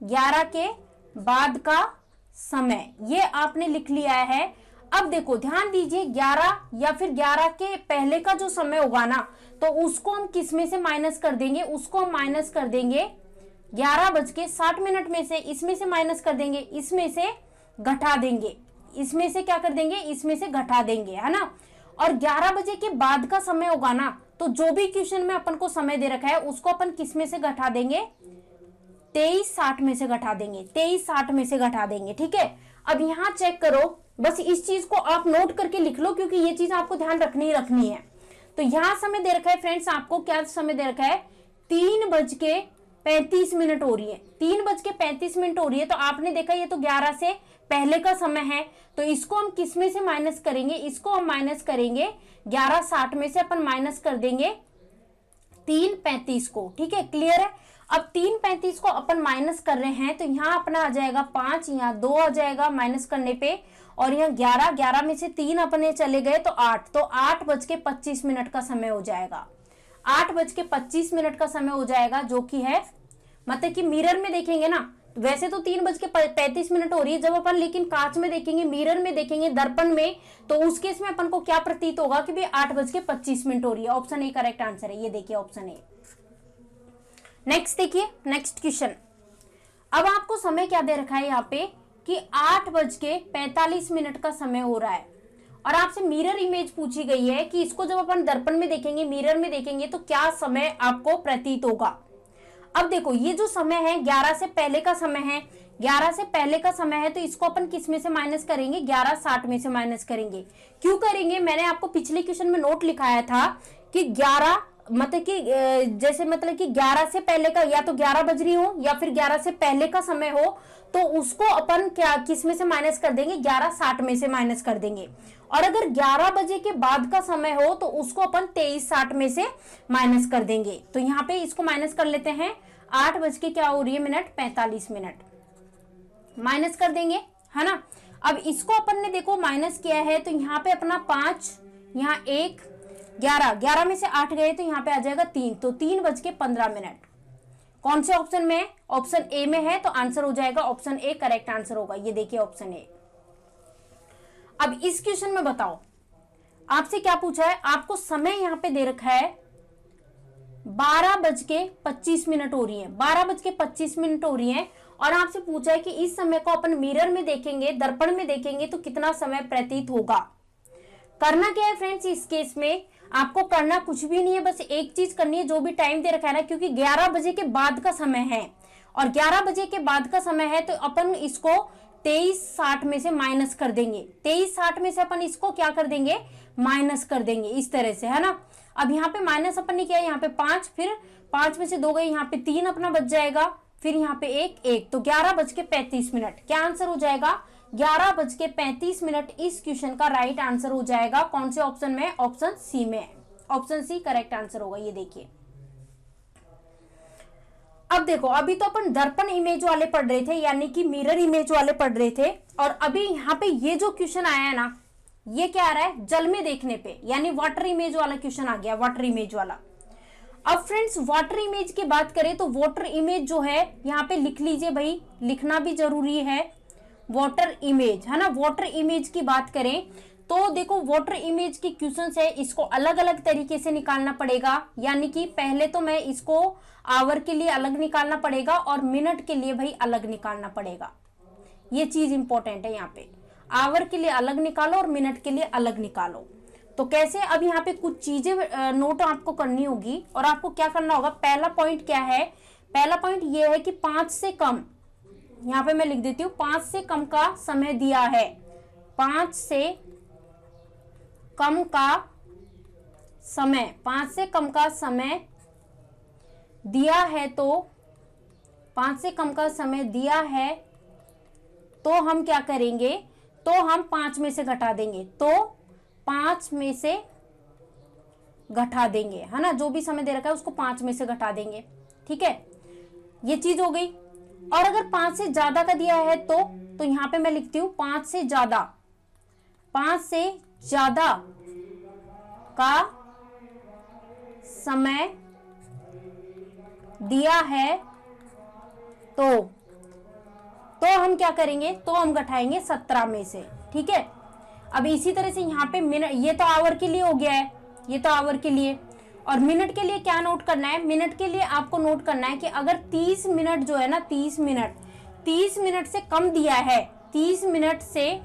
[SPEAKER 1] 11 के बाद का समय, ये आपने लिख लिया है। अब देखो ध्यान दीजिए, 11 या फिर 11 के पहले का जो समय होगा ना, तो उसको हम किस में से माइनस कर देंगे, उसको हम माइनस कर देंगे 11:60 में से, इसमें से माइनस कर देंगे, इसमें से घटा देंगे, इसमें से क्या कर देंगे, इसमें से घटा देंगे, है ना। और 11 बजे के बाद का समय होगा ना, तो जो भी क्वेश्चन में अपन को समय दे रखा है उसको अपन किस में से घटा देंगे, 23:60 में से घटा देंगे, 23:60 में से घटा देंगे, ठीक है। अब यहाँ चेक करो, बस इस चीज को आप नोट करके लिख लो, क्योंकि ये चीज आपको ध्यान रखनी ही रखनी है। तो यहाँ समय दे रखा है फ्रेंड्स, आपको क्या समय दे रखा है, 3:35 हो रही है, 3:35 हो रही है। तो आपने देखा ये तो 11 से पहले का समय है, तो इसको हम किस में से माइनस करेंगे, इसको हम माइनस करेंगे 11:60 में से, अपन माइनस कर देंगे 3:35 को, ठीक है, क्लियर है। अब 3:35 को अपन माइनस कर रहे हैं, तो यहाँ अपना आ जाएगा 5, यहाँ 2 आ जाएगा माइनस करने पे, और यहाँ 11 में से 3 अपने चले गए तो 8, तो 8:25 का समय हो जाएगा, 8:25 का समय हो जाएगा, जो कि है, मतलब कि मिरर में देखेंगे ना, वैसे तो 3:35 हो रही है जब अपन, लेकिन कांच में देखेंगे, मिरर में देखेंगे, दर्पण में, तो उस केस में अपन को क्या प्रतीत होगा कि भाई 8:25 हो रही है। ऑप्शन ए करेक्ट आंसर है, ये देखिए ऑप्शन ए। नेक्स्ट देखिए, नेक्स्ट क्वेश्चन। अब आपको समय क्या दे रखा है यहाँ पे कि 8:45 का समय हो रहा है, और आपसे मिरर इमेज पूछी गई है कि इसको जब अपन दर्पण में देखेंगे, मिरर में देखेंगे, तो क्या समय आपको प्रतीत होगा। अब देखो ये जो समय है 11 से पहले का समय है, 11 से पहले का समय है, तो इसको अपन किस में से माइनस करेंगे, 11:60 में से माइनस करेंगे। क्यों करेंगे, मैंने आपको पिछले क्वेश्चन में नोट लिखाया था कि 11 मतलब कि जैसे मतलब कि 11 से पहले का, या तो 11 बज रही हो या फिर 11 से पहले का समय हो, तो उसको अपन क्या किस में से माइनस कर देंगे, 11:60 में से माइनस कर देंगे। और अगर 11 बजे के बाद का समय हो तो उसको अपन 23:60 में से माइनस कर देंगे। तो यहाँ पे इसको माइनस कर लेते हैं, 8:45 माइनस कर देंगे, है ना। अब इसको अपन ने देखो माइनस किया है, तो यहाँ पे अपना 5, यहाँ 1, 11 में से 8 गए, तो यहाँ पे आ जाएगा 3, तो 3:15। कौन से ऑप्शन में है, ऑप्शन ए में है, तो आंसर हो जाएगा ऑप्शन ए करेक्ट आंसर होगा। ये देखिए ऑप्शन ए। अब इस क्वेश्चन में बताओ आपसे क्या पूछा है, आपको समय यहाँ पे दे रखा है 12:25 हो रही है, 12:25 हो रही है, और आपसे पूछा है कि इस समय को अपन मिरर में देखेंगे, दर्पण में देखेंगे, तो कितना समय प्रतीत होगा। करना क्या है फ्रेंड्स, इस केस में आपको करना कुछ भी नहीं है, बस एक चीज करनी है, जो भी टाइम दे रखा है ना, क्योंकि 11 बजे के बाद का समय है, और 11 बजे के बाद का समय है, तो अपन इसको 23:60 में से माइनस कर देंगे, 23:60 में से अपन इसको क्या कर देंगे, माइनस कर देंगे, इस तरह से, है ना। अब यहाँ पे माइनस अपन ने किया, यहाँ पे 5, फिर 5 में से 2 गए, यहाँ पे 3 अपना बच जाएगा, फिर यहाँ पे 1, तो 11:35। क्या आंसर हो जाएगा, 11:35 इस क्वेश्चन का राइट आंसर हो जाएगा। कौन से ऑप्शन में? ऑप्शन सी में। ऑप्शन सी करेक्ट आंसर होगा। ये देखिए, अब देखो, अभी तो अपन दर्पण इमेज वाले पढ़ रहे थे, यानी कि मिरर इमेज वाले पढ़ रहे थे, और अभी यहाँ पे ये जो क्वेश्चन आया है ना, ये क्या आ रहा है? जल में देखने पे, यानी वाटर इमेज वाला क्वेश्चन आ गया, वाटर इमेज वाला। अब फ्रेंड्स, वाटर इमेज की बात करें तो वाटर इमेज जो है, यहाँ पे लिख लीजिए भाई, लिखना भी जरूरी है, वाटर इमेज, है ना। वाटर इमेज की बात करें तो देखो, वाटर इमेज की क्वेश्चंस है, इसको अलग अलग तरीके से निकालना पड़ेगा। यानी कि पहले तो मैं इसको आवर के लिए अलग निकालना पड़ेगा और मिनट के लिए भाई अलग निकालना पड़ेगा। ये चीज इंपॉर्टेंट है यहाँ पे, आवर के लिए अलग निकालो और मिनट के लिए अलग निकालो। तो कैसे? अब यहाँ पे कुछ चीजें नोट आपको करनी होगी, और आपको क्या करना होगा। पहला पॉइंट क्या है? पहला पॉइंट ये है कि 5 से कम, यहाँ पे मैं लिख देती हूँ, 5 से कम का समय दिया है, 5 से कम का समय, 5 से कम का समय दिया है, तो 5 से कम का समय दिया है तो हम क्या करेंगे? तो हम 5 में से घटा देंगे, तो 5 में से घटा देंगे, है ना। जो भी समय दे रखा है उसको 5 में से घटा देंगे, ठीक है। ये चीज हो गई। और अगर 5 से ज्यादा का दिया है तो यहां पे मैं लिखती हूं 5 से ज्यादा, 5 से ज्यादा का समय दिया है तो हम क्या करेंगे? तो हम घटाएंगे 17 में से, ठीक है। अब इसी तरह से यहाँ पे मिनट, ये तो आवर के लिए हो गया है, ये तो आवर के लिए। और मिनट के लिए क्या नोट करना है? मिनट के लिए आपको नोट करना है कि अगर 30 मिनट जो है ना, 30 मिनट से कम दिया है, 30 मिनट से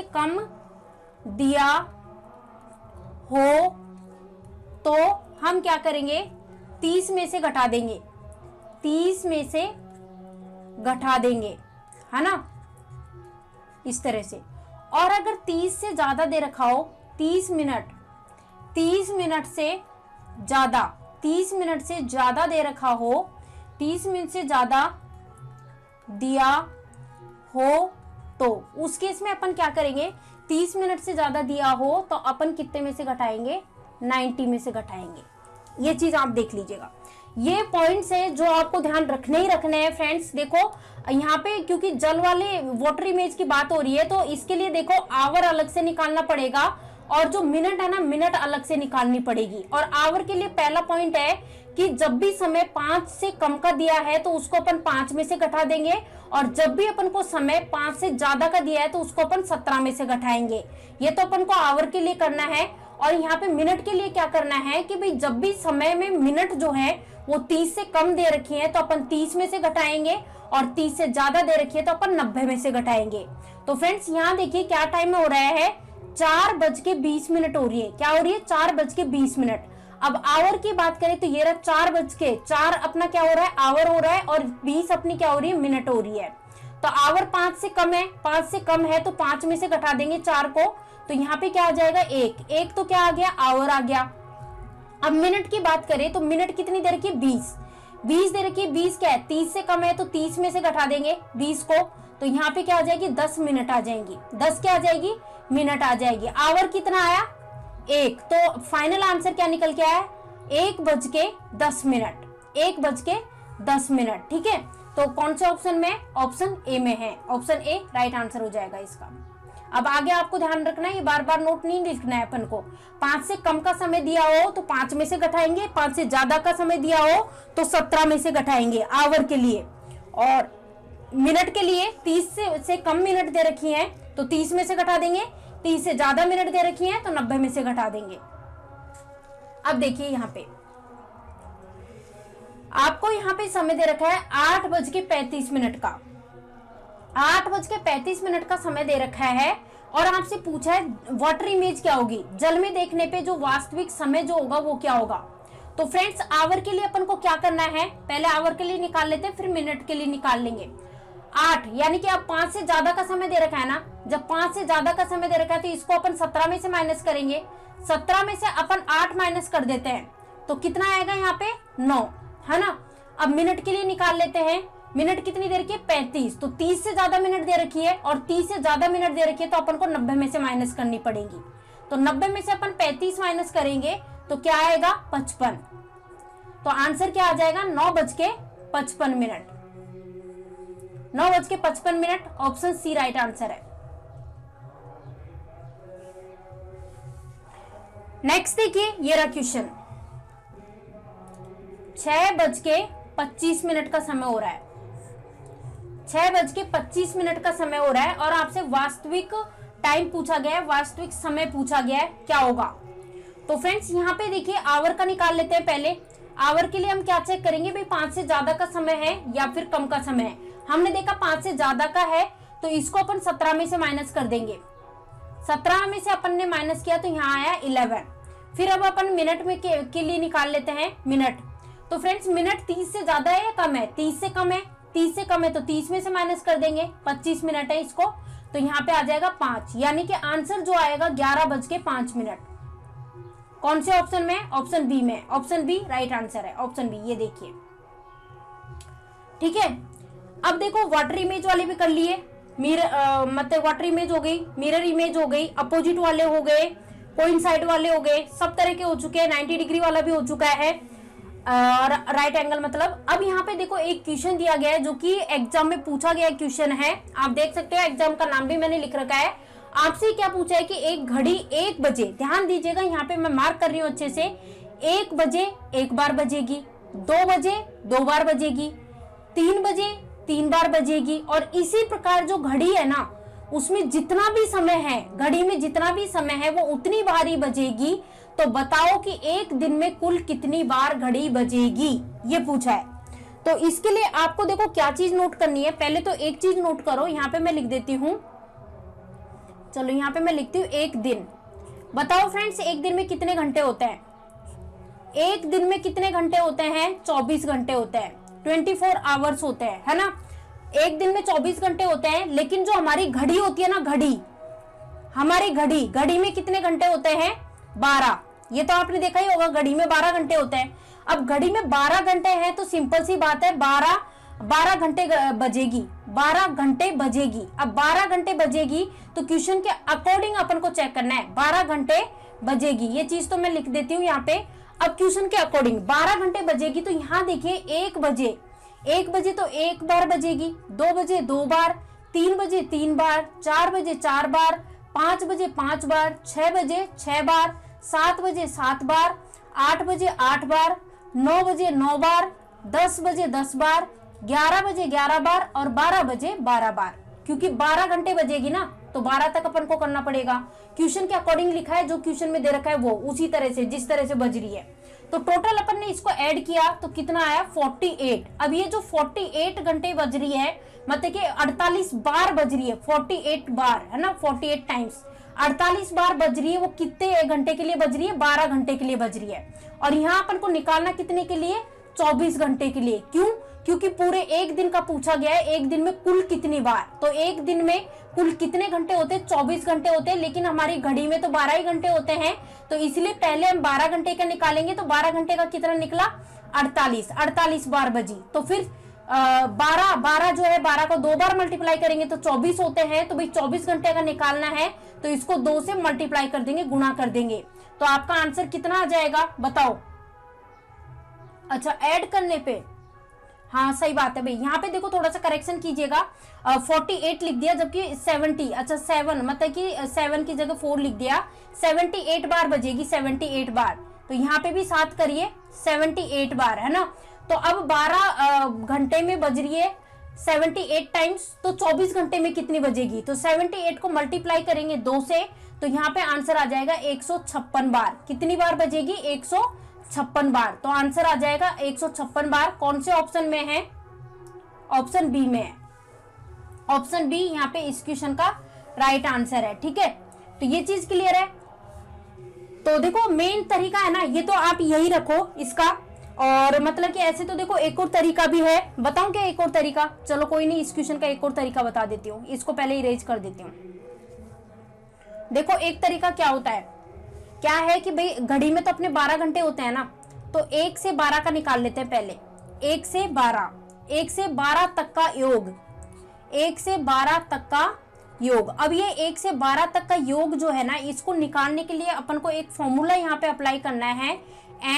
[SPEAKER 1] कम दिया हो तो हम क्या करेंगे? 30 में से घटा देंगे, 30 में से घटा देंगे, है ना, इस तरह से। और अगर 30 से ज्यादा दे रखा हो, 30 मिनट से ज्यादा दे रखा हो, 30 मिनट से ज्यादा दिया हो तो उस केस में अपन क्या करेंगे? 30 मिनट से ज्यादा दिया हो तो अपन कितने में से घटाएंगे? 90 में से घटाएंगे। ये चीज आप देख लीजिएगा। ये पॉइंट्स है जो आपको ध्यान रखने ही रखने हैं फ्रेंड्स। देखो यहाँ पे क्योंकि जल वाले वाटर इमेज की बात हो रही है, तो इसके लिए देखो आवर अलग से निकालना पड़ेगा, और जो मिनट है ना, मिनट अलग से निकालनी पड़ेगी। और आवर के लिए पहला पॉइंट है कि जब भी समय 5 से कम का दिया है तो उसको अपन 5 में से घटा देंगे, और जब भी अपन को समय 5 से ज्यादा का दिया है तो उसको अपन 17 में से घटाएंगे। ये तो अपन को आवर के लिए करना है। और यहाँ पे मिनट के लिए क्या करना है कि भाई जब भी समय में मिनट जो है वो 30 से कम दे रखी है तो अपन 30 में से घटाएंगे, और 30 से ज्यादा दे रखी है तो अपन 90 में से घटाएंगे। तो फ्रेंड्स यहाँ देखिए क्या टाइम में हो रहा है, 4:20 हो रही है। क्या हो रही है? 4:20। अब आवर की बात करें तो ये रहा 4 अपना क्या हो रहा है? आवर हो रहा है, और 20 अपनी क्या हो रही है? मिनट हो रही है। तो आवर 5 से कम है, 5 से कम है तो 5 में से घटा देंगे 4 को, तो यहाँ पे क्या आ जाएगा? 1 तो क्या आ गया? आवर आ गया। अब मिनट की बात करें तो मिनट कितनी दे रखी है? 20 दे रखी है। 20 क्या है? 30 से कम है तो 30 में से घटा देंगे 20 को, तो यहाँ पे क्या आ जाएगी? 10 मिनट आ जाएंगी। 10 क्या आ जाएगी? मिनट आ जाएगी। आवर कितना आया? 1। तो फाइनल आंसर क्या निकल के आया? 1:10। 1:10, ठीक है। तो कौन से ऑप्शन में? ऑप्शन ए में है। ऑप्शन ए राइट आंसर हो जाएगा इसका। अब आगे आपको ध्यान रखना है, ये बार बार नोट नहीं लिखना है अपन को। 5 से कम का समय दिया हो तो 5 में से घटाएंगे, 5 से ज्यादा का समय दिया हो तो 17 में से घटाएंगे आवर के लिए। और मिनट के लिए 30 से कम मिनट दे रखी हैं तो 30 में से घटा देंगे, 30 से ज्यादा मिनट दे रखी हैं तो 90 में से घटा देंगे। अब देखिए यहाँ पे आपको यहाँ पे समय दे रखा है 8:35 का। 8:35 का समय दे रखा है, और आपसे पूछा है वाटर इमेज क्या होगी, जल में देखने पे जो वास्तविक समय जो होगा वो क्या होगा। तो फ्रेंड्स आवर के लिए अपन को क्या करना है? पहले आवर के लिए निकाल लेते हैं, फिर मिनट के लिए निकाल लेंगे। 8 यानी कि अब 5 से ज्यादा का समय दे रखा है ना, जब 5 से ज्यादा का समय दे रखा है तो इसको अपन 17 में से माइनस करेंगे। 17 में से अपन 8 माइनस कर देते हैं तो कितना आएगा यहाँ पे? 9, है ना। अब मिनट के लिए निकाल लेते हैं, मिनट कितनी दे रखी है 35, तो 30 से ज्यादा मिनट दे रखी है और 30 से ज्यादा मिनट दे रखी है, तो अपन को 90 में से माइनस करनी पड़ेगी। तो 90 में से अपन 35 माइनस करेंगे तो क्या आएगा 55। तो आंसर क्या आ जाएगा 9:55, 9:55। ऑप्शन सी राइट आंसर है। नेक्स्ट देखिए, ये रहा क्वेश्चन। 6:25 का समय हो रहा है, 6:25 का समय हो रहा है और आपसे वास्तविक टाइम पूछा गया है, वास्तविक समय पूछा गया है, क्या होगा। तो फ्रेंड्स यहाँ पे देखिए आवर का निकाल लेते हैं। पहले आवर के लिए हम क्या चेक करेंगे भाई, 5 से ज्यादा का समय है या फिर कम का समय है। हमने देखा 5 से ज्यादा का है तो इसको अपन 17 में से माइनस कर देंगे। 17 में से अपन ने माइनस किया तो यहाँ आया 11। फिर अब अपन मिनट में के लिए निकाल लेते हैं मिनट। तो फ्रेंड्स मिनट 30 से ज्यादा है या कम है, 30 से कम है, 30 से कम है तो 30 में से माइनस कर देंगे, 25 मिनट है इसको, तो यहाँ पे आ जाएगा 5, यानी कि आंसर जो आएगा 11:05। कौन से ऑप्शन में, ऑप्शन बी में, ऑप्शन बी राइट आंसर है, ऑप्शन बी। ये देखिए ठीक है। अब देखो वाटर इमेज वाले भी कर लिए, मिरर मतलब वाटर इमेज हो गई, मिरर इमेज हो गई, अपोजिट वाले हो गए, कोइंसाइड वाले हो गए, सब तरह के हो चुके हैं, 90 डिग्री वाला भी हो चुका है और राइट एंगल मतलब। अब यहाँ पे देखो एक क्वेश्चन दिया गया है जो कि एग्जाम में पूछा गया क्वेश्चन है, आप देख सकते हो, एग्जाम का नाम भी मैंने लिख रखा है। आपसे क्या पूछा है कि एक घड़ी 1 बजे, ध्यान दीजिएगा यहाँ पे मैं मार्क कर रही हूँ अच्छे से, 1 बजे 1 बार बजेगी, 2 बजे 2 बार बजेगी, 3 बजे 3 बार बजेगी, और इसी प्रकार जो घड़ी है ना उसमें जितना भी समय है, घड़ी में जितना भी समय है वो उतनी बार ही बजेगी। तो बताओ कि एक दिन में कुल कितनी बार घड़ी बजेगी, ये पूछा है। तो इसके लिए आपको देखो क्या चीज नोट करनी है, पहले तो एक चीज नोट करो, यहाँ पे मैं लिख देती हूँ, चलो यहाँ पे मैं लिखती हूँ एक दिन। बताओ फ्रेंड्स एक दिन में कितने घंटे होते हैं, एक दिन में कितने घंटे होते हैं, 24 घंटे होते हैं, 24 आवर्स होते हैं, है ना। एक दिन में 24 घंटे होते हैं, लेकिन जो हमारी घड़ी होती है ना, घड़ी, हमारी घड़ी में कितने घंटे होते हैं, 12। ये तो आपने देखा ही होगा, घड़ी में 12 घंटे होते हैं। अब घड़ी में 12 घंटे हैं तो सिंपल सी बात है 12 घंटे बजेगी, 12 घंटे बजेगी। अब 12 घंटे बजेगी तो क्वेश्चन के अकॉर्डिंग अपन को चेक करना है, 12 घंटे बजेगी, ये चीज तो मैं लिख देती हूँ यहाँ पे। अब क्वेश्चन के अकॉर्डिंग 12 घंटे बजेगी, तो यहाँ देखिए 1 बजे तो 1 बार बजेगी, 2 बजे 2 बार, 3 बजे 3 बार, 4 बजे 4 बार, 5 बजे 5 बार, 6 बजे 6 बार, 7 बजे 7 बार, 8 बजे 8 बार, 9 बजे 9 बार, 10 बजे 10 बार, 11 बजे 11 बार और 12 बजे 12 बार। क्योंकि 12 घंटे बजेगी ना तो 12 तक अपन को करना पड़ेगा। क्वेश्चन के अकॉर्डिंग लिखा है, जो क्वेश्चन में दे रखा है वो उसी तरह से, जिस तरह से बज रही है। तो टोटल अपन ने इसको ऐड किया तो कितना आया 48। अब ये जो 48 घंटे बज रही है, मतलब कि 48 बार बज रही है, 48 बार है ना, 48 टाइम्स 48 बार बज रही है, वो कितने घंटे के लिए बज रही है, 12 घंटे के लिए बज रही है। और यहाँ अपन को निकालना कितने के लिए, 24 घंटे के लिए। क्यों, क्योंकि पूरे एक दिन का पूछा गया है, एक दिन में कुल कितनी बार, तो एक दिन में कुल कितने घंटे होते हैं, 24 घंटे होते हैं, लेकिन हमारी घड़ी में तो 12 ही घंटे होते हैं। तो इसलिए पहले हम 12 घंटे का निकालेंगे, तो 12 घंटे का कितना निकला 48 बार बजी। तो फिर 12 जो है, 12 को 2 बार मल्टीप्लाई करेंगे तो 24 होते हैं। तो भाई 24 घंटे का निकालना है तो इसको 2 से मल्टीप्लाई कर देंगे, गुणा कर देंगे। तो आपका आंसर कितना आ जाएगा बताओ। अच्छा, ऐड करने पे, हाँ सही बात है भाई, यहाँ पे देखो थोड़ा सा करेक्शन कीजिएगा, 48 लिख दिया जबकि 70, अच्छा 7 मतलब कि 7 की जगह 4 लिख दिया, 78 बार बजेगी, 78 बार। तो यहाँ पे भी 7 करिए, 78 बार है ना। तो अब 12 घंटे में बज रही है 78 टाइम्स, तो 24 घंटे में कितनी बजेगी, तो 78 को मल्टीप्लाई करेंगे 2 से, तो यहाँ पे आंसर आ जाएगा 156 बार। कितनी बार बजेगी, 156 बार। तो आंसर आ जाएगा 156 बार। कौन से ऑप्शन में है, ऑप्शन बी में है, ऑप्शन बी यहाँ पे इस क्वेश्चन का राइट आंसर है। ठीक है, तो ये चीज क्लियर है। तो देखो मेन तरीका है ना, ये तो आप यही रखो इसका, और मतलब कि ऐसे तो देखो एक और तरीका भी है, बताऊं क्या एक और तरीका, चलो कोई नहीं, इस क्वेश्चन का एक और तरीका बता देती हूँ, इसको पहले इरेज कर देती हूँ। देखो एक तरीका क्या होता है, क्या है कि भाई घड़ी में तो अपने 12 घंटे होते हैं ना, तो 1 से 12 का निकाल लेते हैं पहले, 1 से 12, 1 से 12 तक का योग, 1 से 12 तक का योग। अब ये 1 से 12 तक का योग जो है ना, इसको निकालने के लिए अपन को एक फॉर्मूला यहाँ पे अप्लाई करना है,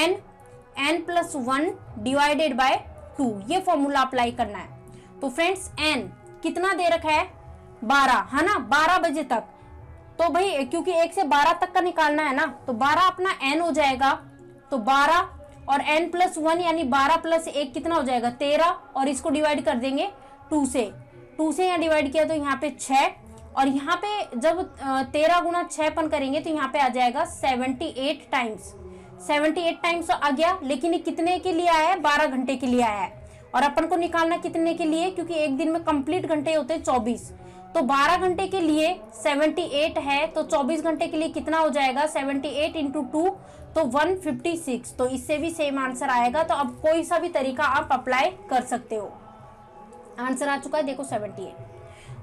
[SPEAKER 1] n+1 डिवाइडेड बाय 2, ये फॉर्मूला अप्लाई करना है। तो फ्रेंड्स n कितना दे रखा है, 12 है ना, 12 बजे तक। तो भाई क्योंकि 1 से 12 तक का निकालना है ना, तो 12 अपना n हो जाएगा, तो 12 और n+1 यानी 12 + 1 कितना हो जाएगा, 13, और इसको डिवाइड कर देंगे 2 से, 2 से यहाँ डिवाइड किया तो यहाँ पे 6, और यहाँ पे जब 13 गुणा 6 अपन करेंगे तो यहाँ पे आ जाएगा 78 टाइम्स, 78 टाइम्स आ गया। लेकिन ये कितने के लिए आया है, 12 घंटे के लिए आया है, और अपन को निकालना कितने के लिए, क्योंकि एक दिन में कंप्लीट घंटे होते हैं 24, तो 12 घंटे के लिए 78 है, तो 24 घंटे के लिए कितना हो जाएगा, 78 × 2 तो 156। तो इससे भी सेम आंसर आएगा। तो अब कोई सा भी तरीका आप अप्लाई कर सकते हो। आंसर आ चुका है देखो 78।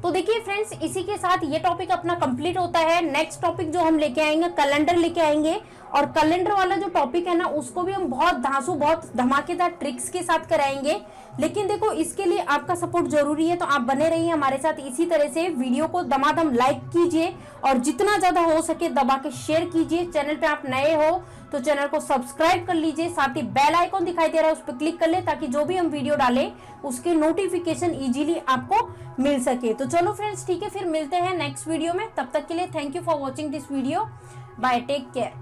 [SPEAKER 1] तो देखिए फ्रेंड्स, इसी के साथ ये टॉपिक अपना कंप्लीट होता है। नेक्स्ट टॉपिक जो हम लेके आएंगे, कैलेंडर लेके आएंगे, और कैलेंडर वाला जो टॉपिक है ना, उसको भी हम बहुत धांसू, बहुत धमाकेदार ट्रिक्स के साथ कराएंगे। लेकिन देखो, इसके लिए आपका सपोर्ट जरूरी है, तो आप बने रहिए हमारे साथ। इसी तरह से वीडियो को दमादम लाइक कीजिए, और जितना ज्यादा हो सके दबा के शेयर कीजिए। चैनल पे आप नए हो तो चैनल को सब्सक्राइब कर लीजिए, साथ ही बेल आइकॉन दिखाई दे रहा है उस पर क्लिक कर ले, ताकि जो भी हम वीडियो डालें उसके नोटिफिकेशन इजीली आपको मिल सके। तो चलो फ्रेंड्स, ठीक है, फिर मिलते हैं नेक्स्ट वीडियो में। तब तक के लिए thank you for watching this video. Bye, take care.